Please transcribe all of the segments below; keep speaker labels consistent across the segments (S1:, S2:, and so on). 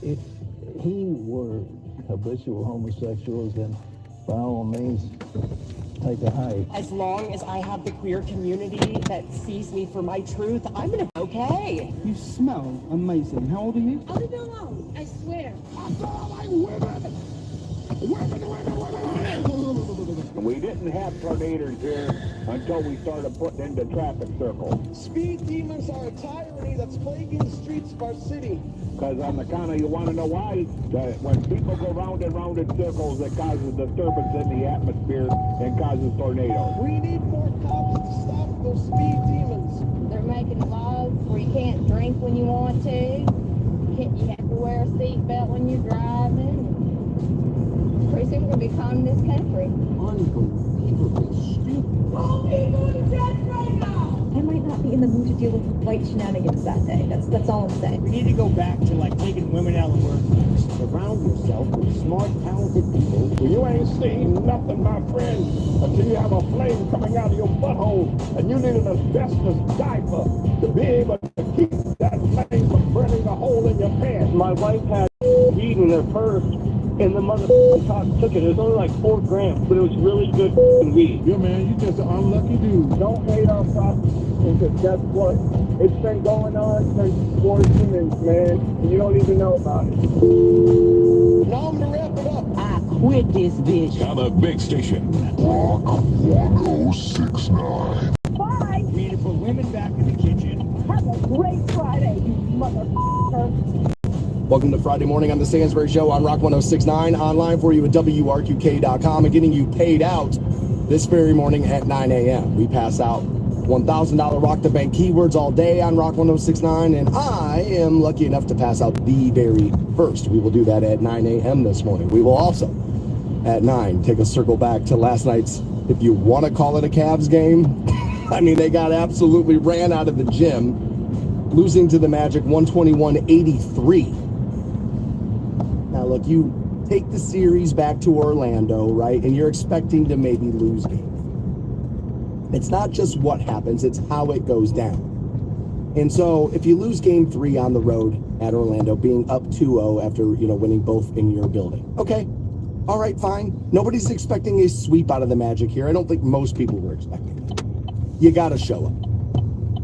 S1: if he were habitual homosexuals, then by all means, take a hike.
S2: As long as I have the queer community that sees me for my truth, I'm gonna be okay.
S3: You smell amazing. How old are you?
S4: I'll leave it alone, I swear.
S5: I saw like women! We didn't have tornadoes here until we started putting into traffic circles.
S6: Speed demons are a tyranny that's plaguing the streets of our city.
S5: Because on the counter, you want to know why? That when people go round and round in circles, it causes disturbance in the atmosphere and causes tornadoes.
S6: We need more cops to stop those speed demons.
S4: They're making laws where you can't drink when you want to. You have to wear a seatbelt when you're driving. Pretty soon we're going to be calm in this country.
S6: Unbelievably stupid.
S4: All people in death right now! I might not be in the mood to deal with white shenanigans that day. That's all I'm saying.
S3: We need to go back to like taking women out of the workforce.
S5: Surround yourself with smart, talented people. Well, you ain't seen nothing, my friend, until you have a flame coming out of your butthole, and you need an asbestos diaper to be able to keep that flame from burning a hole in your pants.
S7: My wife had weed in her purse, and the mother cop took it. It was only like 4 grams, but it was really good weed.
S5: Yeah, man, you just an unlucky dude.
S7: Don't hate our prostitution, because guess what? It's been going on since 4 humans, man, and you don't even know about it.
S6: Now I'm gonna wrap it up.
S2: I quit this bitch.
S8: On the big station.
S9: Rock 1069.
S4: Bye!
S3: We need to put women back in the kitchen.
S4: Have a great Friday, you motherfucker!
S10: Welcome to Friday Morning on the Stansbury Show on Rock 1069, online for you at WRQK.com, and getting you paid out this very morning at 9 a.m. We pass out $1,000 Rock the Bank keywords all day on Rock 1069, and I am lucky enough to pass out the very first. We will do that at 9 a.m. this morning. We will also, at 9, take a circle back to last night's, if you want to call it a Cavs game, I mean, they got absolutely ran out of the gym, losing to the Magic 121-83. Now, look, you take the series back to Orlando, right, and you're expecting to maybe lose game. It's not just what happens, it's how it goes down. And so if you lose game 3 on the road at Orlando, being up 2-0 after, winning both in your building, okay, all right, fine. Nobody's expecting a sweep out of the Magic here. I don't think most people were expecting it. You got to show up.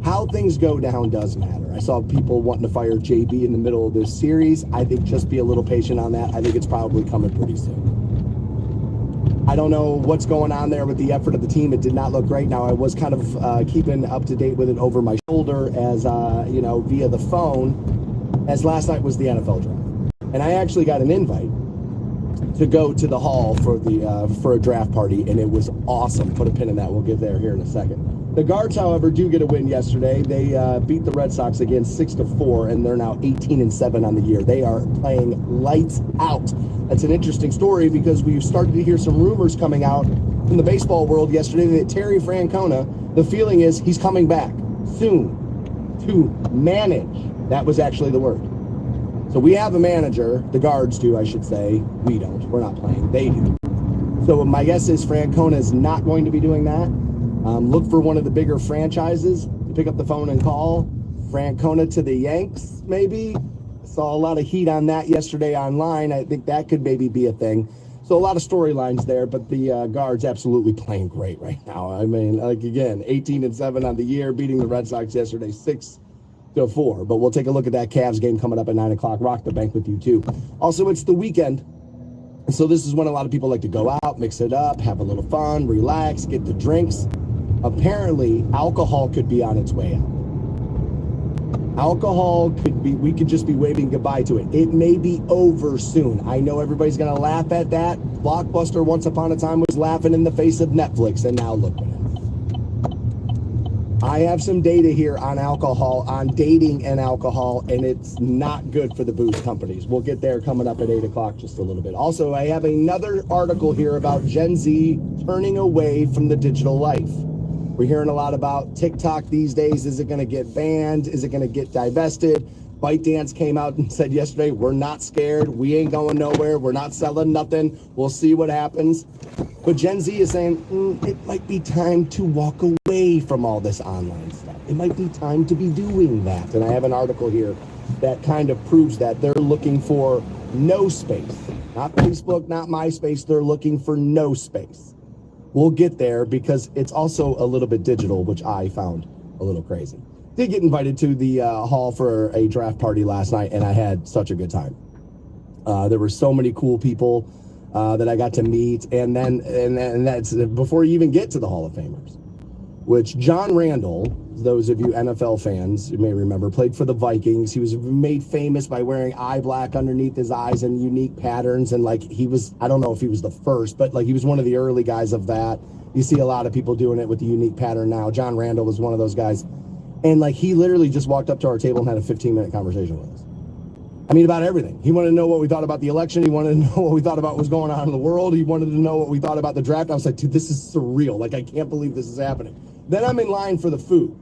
S10: How things go down does matter. I saw people wanting to fire JB in the middle of this series. I think just be a little patient on that. I think it's probably coming pretty soon. I don't know what's going on there with the effort of the team. It did not look great. Now, I was kind of keeping up to date with it over my shoulder as, via the phone, as last night was the NFL draft. And I actually got an invite to go to the hall for a draft party, and it was awesome. Put a pin in that. We'll get there here in a second. The Guards, however, do get a win yesterday. They beat the Red Sox again 6-4, and they're now 18-7 on the year. They are playing lights out. That's an interesting story because we started to hear some rumors coming out in the baseball world yesterday that Terry Francona, the feeling is he's coming back soon to manage. That was actually the word. So we have a manager. The Guards do, I should say. We don't. We're not playing. They do. So my guess is Francona is not going to be doing that. Look for one of the bigger franchises to pick up the phone and call. Francona to the Yanks, maybe. Saw a lot of heat on that yesterday online. I think that could maybe be a thing. So a lot of storylines there, but the Guards absolutely playing great right now. I mean, like, again, 18-7 on the year, beating the Red Sox yesterday 6-4. But we'll take a look at that Cavs game coming up at 9 o'clock. Rock the bank with you, too. Also, it's the weekend. And so this is when a lot of people like to go out, mix it up, have a little fun, relax, get the drinks. Apparently, alcohol could be on its way out. Alcohol could be, we could just be waving goodbye to it. It may be over soon. I know everybody's going to laugh at that. Blockbuster once upon a time was laughing in the face of Netflix, and now look at it. I have some data here on alcohol, on dating and alcohol, and it's not good for the booze companies. We'll get there coming up at 8 o'clock just a little bit. Also, I have another article here about Gen Z turning away from the digital life. We're hearing a lot about TikTok these days. Is it going to get banned? Is it going to get divested? ByteDance came out and said yesterday, we're not scared. We ain't going nowhere. We're not selling nothing. We'll see what happens. But Gen Z is saying, it might be time to walk away from all this online stuff. It might be time to be doing that. And I have an article here that kind of proves that. They're looking for no space. Not Facebook, not MySpace. They're looking for no space. We'll get there because it's also a little bit digital, which I found a little crazy. Did get invited to the hall for a draft party last night, and I had such a good time. There were so many cool people that I got to meet, and that's before you even get to the Hall of Famers, which John Randall, those of you NFL fans, you may remember, played for the Vikings. He was made famous by wearing eye black underneath his eyes and unique patterns, and like he was, I don't know if he was the first, but like he was one of the early guys of that. You see a lot of people doing it with the unique pattern now. John Randall was one of those guys. And like he literally just walked up to our table and had a 15-minute conversation with us. I mean, about everything. He wanted to know what we thought about the election. He wanted to know what we thought about what was going on in the world. He wanted to know what we thought about the draft. I was like, dude, this is surreal. Like, I can't believe this is happening. Then I'm in line for the food.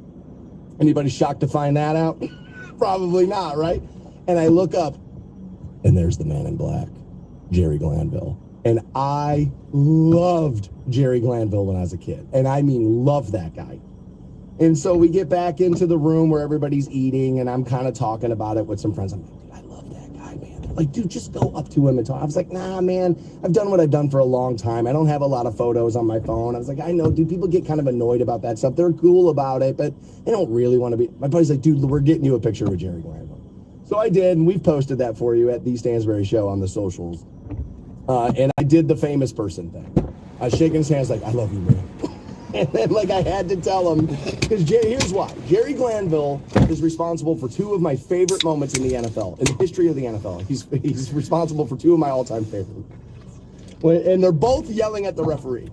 S10: Anybody shocked to find that out? Probably not, right? And I look up, and there's the man in black, Jerry Glanville. And I loved Jerry Glanville when I was a kid. And I mean, loved that guy. And so we get back into the room where everybody's eating, and I'm kind of talking about it with some friends. I'm like, dude, I love that guy, man. They're like, dude, just go up to him and talk. I was like, nah, man, I've done what I've done for a long time. I don't have a lot of photos on my phone. I was like, I know, dude, people get kind of annoyed about that stuff. They're cool about it, but they don't really want to be. My buddy's like, dude, we're getting you a picture with Jerry Glanville. So I did, and we've posted that for you at the Stansberry Show on the socials. And I did the famous person thing. I was shaking his hands like, I love you, man. And then, like, I had to tell him, because here's why. Jerry Glanville is responsible for two of my favorite moments in the NFL, in the history of the NFL. He's responsible for two of my all-time favorites. And they're both yelling at the referee.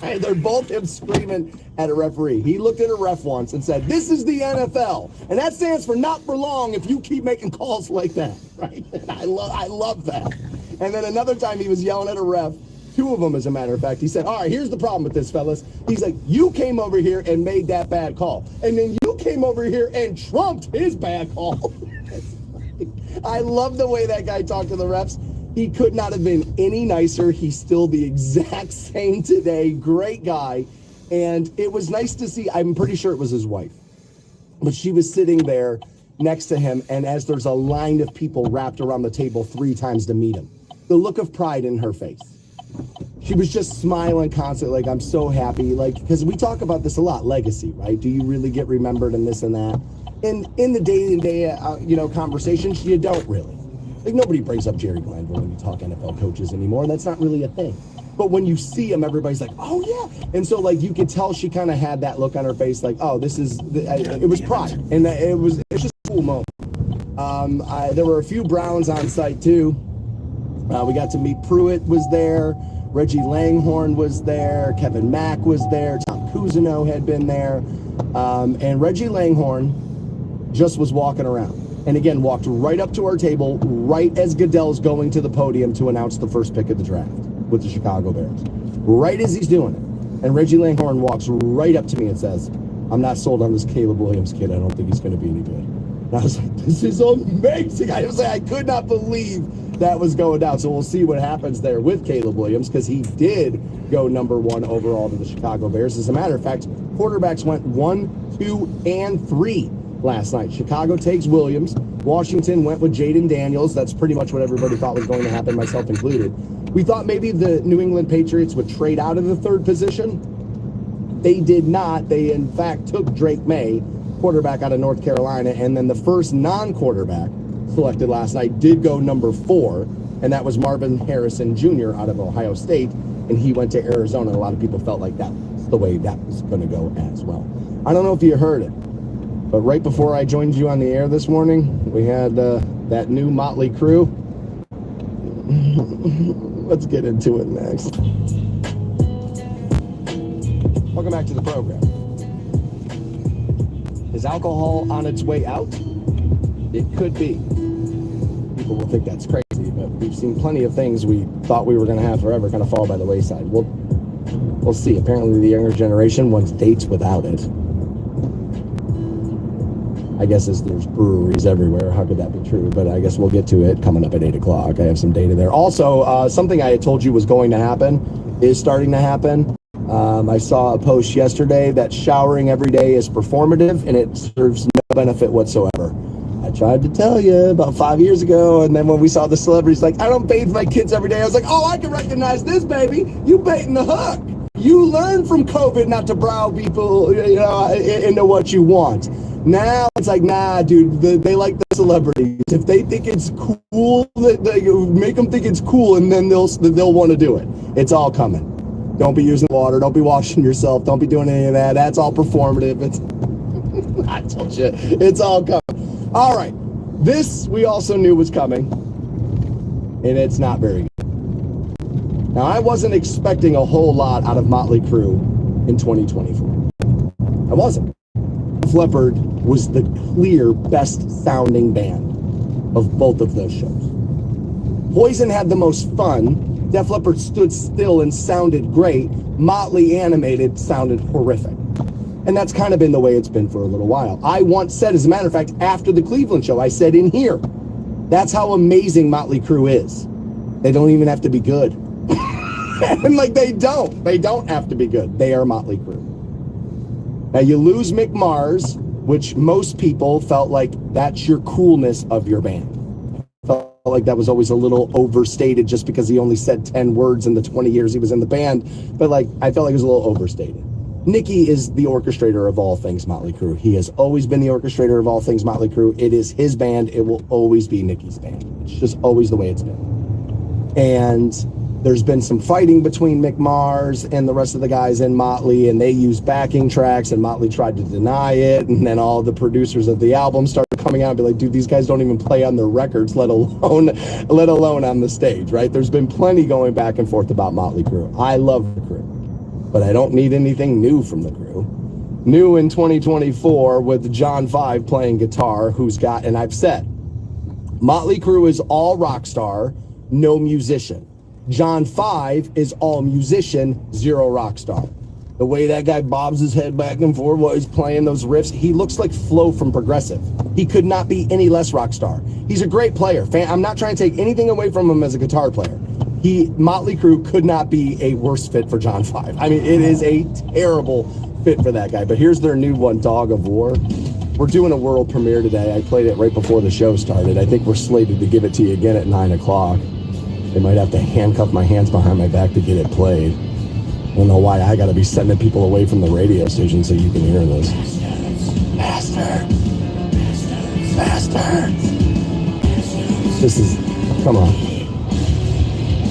S10: And they're both him screaming at a referee. He looked at a ref once and said, this is the NFL. And that stands for not for long if you keep making calls like that, right? And I love that. And then another time he was yelling at a ref. Two of them, as a matter of fact. He said, all right, here's the problem with this, fellas. He's like, you came over here and made that bad call. And then you came over here and trumped his bad call. I love the way that guy talked to the refs. He could not have been any nicer. He's still the exact same today. Great guy. And it was nice to see. I'm pretty sure it was his wife. But she was sitting there next to him. And as there's a line of people wrapped around the table 3 times to meet him, the look of pride in her face. She was just smiling constantly, like, I'm so happy. Like, because we talk about this a lot, legacy, right? Do you really get remembered and this and that? And in the day-to-day, conversations, you don't really. Like, nobody brings up Jerry Glanville when you talk NFL coaches anymore. That's not really a thing. But when you see him, everybody's like, oh, yeah. And so, like, you could tell she kind of had that look on her face, like, oh, this is, it was pride. And it was just a cool moment. There were a few Browns on site, too. We got to meet Pruitt was there. Reggie Langhorne was there. Kevin Mack was there. Tom Cousineau had been there. And Reggie Langhorne just was walking around. And again, walked right up to our table right as Goodell's going to the podium to announce the first pick of the draft with the Chicago Bears. Right as he's doing it. And Reggie Langhorne walks right up to me and says, I'm not sold on this Caleb Williams kid. I don't think he's going to be any good. And I was like, this is amazing. I was like, I could not believe that was going down. So we'll see what happens there with Caleb Williams, because he did go number 1 overall to the Chicago Bears. As a matter of fact, quarterbacks went 1, 2, and 3 last night. Chicago takes Williams. Washington went with Jaden Daniels. That's pretty much what everybody thought was going to happen, myself included. We thought maybe the New England Patriots would trade out of the 3rd position. They did not. They, in fact, took Drake May, quarterback out of North Carolina, and then the first non-quarterback selected last night did go number 4, and that was Marvin Harrison Jr. out of Ohio State, and he went to Arizona. A lot of people felt like that was the way that was going to go as well. I don't know if you heard it, but right before I joined you on the air this morning, we had that new Motley Crue. Let's get into it next. Welcome back to the program. Is alcohol on its way out? It could be. People will think that's crazy, but we've seen plenty of things we thought we were going to have forever kind of fall by the wayside. We'll see. Apparently the younger generation wants dates without it. I guess there's breweries everywhere. How could that be true? But I guess we'll get to it coming up at 8 o'clock. I have some data there. Also, something I had told you was going to happen is starting to happen. I saw a post yesterday that showering every day is performative and it serves no benefit whatsoever. Tried to tell you about 5 years ago, and then when we saw the celebrities, like, I don't bathe my kids every day. I was like, oh, I can recognize this, baby. You baiting the hook. You learn from COVID not to brow people, into what you want. Now it's like, nah, dude, they like the celebrities. If they think it's cool, they make them think it's cool, and then they'll want to do it. It's all coming. Don't be using water. Don't be washing yourself. Don't be doing any of that. That's all performative. I told you, it's all coming. All right, this we also knew was coming, and it's not very good. Now, I wasn't expecting a whole lot out of Motley Crue in 2024. I wasn't. Def Leppard was the clear best sounding band of both of those shows. Poison had the most fun. Def Leppard stood still and sounded great. Motley animated sounded horrific. And that's kind of been the way it's been for a little while. I once said, as a matter of fact, after the Cleveland show, I said in here, that's how amazing Motley Crue is. They don't even have to be good. And like, they don't have to be good. They are Motley Crue. Now you lose Mick Mars, which most people felt like that's your coolness of your band. Felt like that was always a little overstated just because he only said 10 words in the 20 years he was in the band. But like, I felt like it was a little overstated. Nicky is the orchestrator of all things Motley Crue. He has always been the orchestrator of all things Motley Crue. It is his band. It will always be Nicky's band. It's just always the way it's been. And there's been some fighting between Mick Mars and the rest of the guys in Motley, and they used backing tracks, and Motley tried to deny it. And then all the producers of the album started coming out and be like, dude, these guys don't even play on their records, let alone on the stage, right? There's been plenty going back and forth about Motley Crue. I love the Crue, but I don't need anything new from the Crue. New in 2024 with John 5 playing guitar, who's got, and I've said, Motley Crue is all rock star, no musician. John 5 is all musician, zero rock star. The way that guy bobs his head back and forth while he's playing those riffs, he looks like Flo from Progressive. He could not be any less rock star. He's a great player. I'm not trying to take anything away from him as a guitar player. Motley Crue could not be a worse fit for John 5. I mean, it is a terrible fit for that guy. But here's their new one, Dog of War. We're doing a world premiere today. I played it right before the show started. I think we're slated to give it to you again at 9 o'clock. They might have to handcuff my hands behind my back to get it played. I don't know why I got to be sending people away from the radio station so you can hear this. Bastard. Bastard. This is, come on.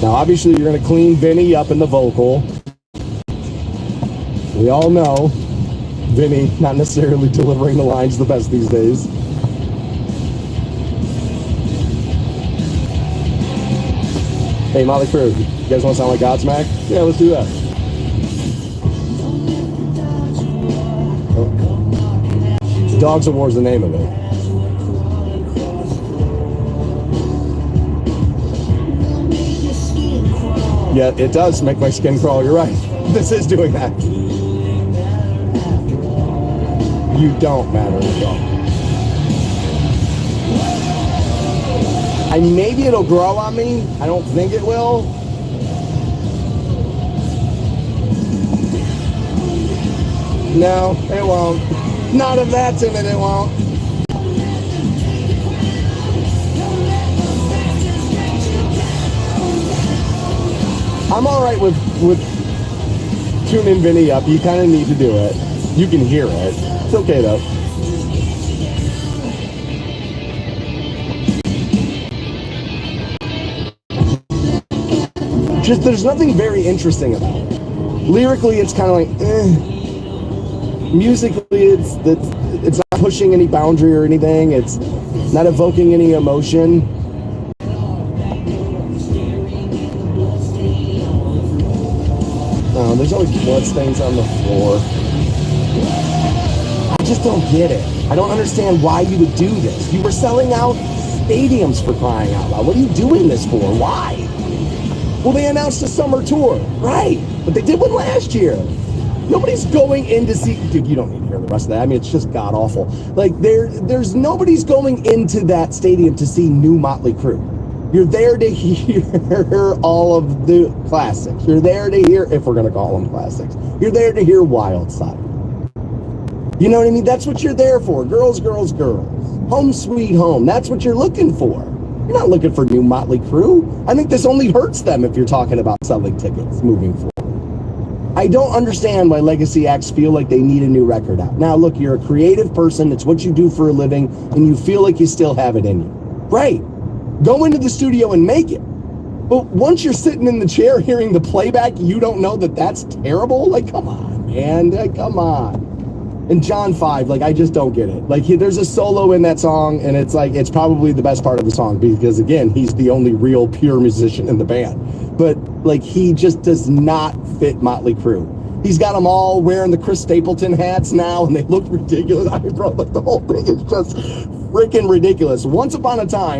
S10: Now, obviously, you're going to clean Vinny up in the vocal. We all know Vinny not necessarily delivering the lines the best these days. Hey, Motley Crue, you guys want to sound like Godsmack? Yeah, let's do that. Oh. Dogs of War is the name of it. Yeah, it does make my skin crawl. You're right. This is doing that. You don't matter at all. Maybe it'll grow on me. I don't think it will. No, it won't. Not if that's in it, it won't. I'm all right with tuning Vinny up. You kind of need to do it. You can hear it. It's okay, though. Just, there's nothing very interesting about it. Lyrically, it's kind of like, Musically, it's not pushing any boundary or anything. It's not evoking any emotion. There's always bloodstains on the floor. I just don't get it. I don't understand why you would do this. You were selling out stadiums, for crying out loud. What are you doing this for? Why? Well, they announced a summer tour. Right. But they did one last year. Nobody's going in to see... Dude, you don't need to hear the rest of that. I mean, it's just god-awful. Like, there's nobody's going into that stadium to see new Motley Crue. You're there to hear all of the classics. You're there to hear, if we're going to call them classics, you're there to hear Wild Side. You know what I mean? That's what you're there for. Girls, girls, girls. Home sweet home. That's what you're looking for. You're not looking for new Motley Crue. I think this only hurts them if you're talking about selling tickets moving forward. I don't understand why legacy acts feel like they need a new record out. Now, look, you're a creative person. It's what you do for a living, and you feel like you still have it in you. Great. Go into the studio and make it. But once you're sitting in the chair hearing the playback, you don't know that that's terrible? Like, come on, man. Like, come on. And John 5, like, I just don't get it. Like, there's a solo in that song, and it's like, it's probably the best part of the song because, again, he's the only real pure musician in the band. But, like, he just does not fit Motley Crue. He's got them all wearing the Chris Stapleton hats now, and they look ridiculous. I mean, bro, like, the whole thing is just freaking ridiculous. Once upon a time,